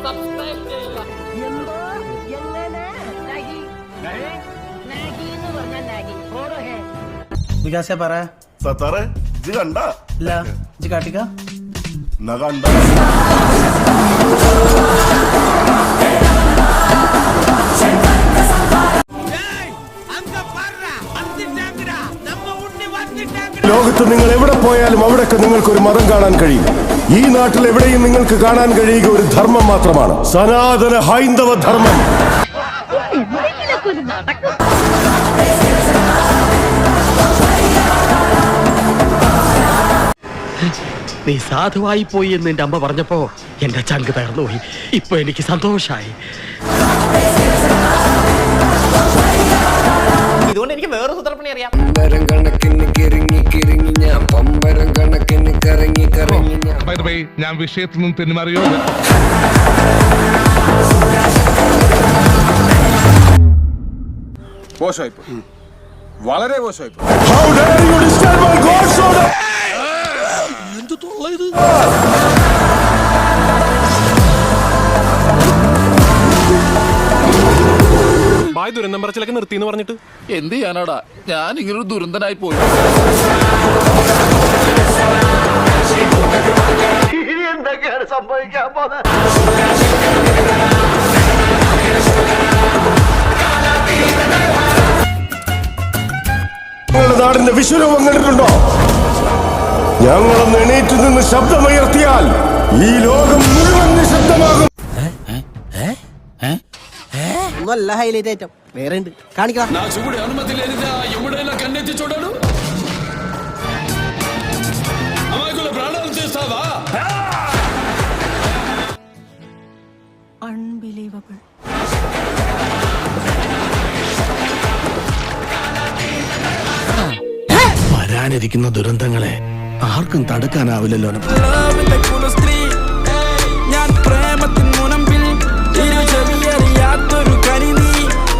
Subscribe ചെയ്യുക. എന്തോ എങ്ങനെ നാഗി എന്ന് പറഞ്ഞാൽ നാഗി ഓടോ ഹേ വികാസേ പറ സത്താറെ ഇത് കണ്ട ഇല്ല ഇജ്ജ് കാട്ടിക്ക എന്നാ കണ്ട ലോകത്ത് നിങ്ങൾ എവിടെ പോയാലും അവിടെയൊക്കെ നിങ്ങൾക്ക് ഒരു മതം കാണാൻ കഴിയും. ഈ നാട്ടിൽ എവിടെയും നിങ്ങൾക്ക് കാണാൻ കഴിയുക ഒരു ധർമ്മം മാത്രമാണ്, സനാതന ഹൈന്ദവ ധർമ്മം. നീ സാധുവായി പോയി എന്ന് എന്റെ അമ്മ പറഞ്ഞപ്പോ എന്റെ ചങ്ക് തകർന്നുപോയി. ഇപ്പൊ എനിക്ക് സന്തോഷായി. ഇതുകൊണ്ട് എനിക്ക് വേറെ സൂത്രപ്പണി അറിയാം. ഞാൻ വിഷയത്തിൽ നിന്നും തെന്നുമാറിയോ? മോശമായിപ്പോയി, വളരെ മോശമായിപ്പോയി. ബായ് ദുരന്തം പറച്ചിലൊക്കെ നിർത്തിന്ന് പറഞ്ഞിട്ട് എന്ത് ചെയ്യാനാടാ, ഞാൻ ഇങ്ങനൊരു ദുരന്തനായി പോയി. എന്തൊക്കെയാണ് സംഭവിക്കാൻ പോകുന്നത്? നിങ്ങളുടെ നാടിന്റെ വിശ്വരൂപം കണ്ടിട്ടുണ്ടോ? ഞങ്ങളൊന്ന് എണീറ്റ് നിന്ന് ശബ്ദമുയർത്തിയാൽ ഈ ലോകം മുഴുവൻ നിശബ്ദമാകും. ഒന്നല്ല ഹൈലൈറ്റ് ഐറ്റം വേറെ ഉണ്ട് കാണിക്കാം. Unbelievable. വരാനിരിക്കുന്ന ദുരന്തങ്ങളെ ആർക്കും തടുക്കാനാവില്ലല്ലോ.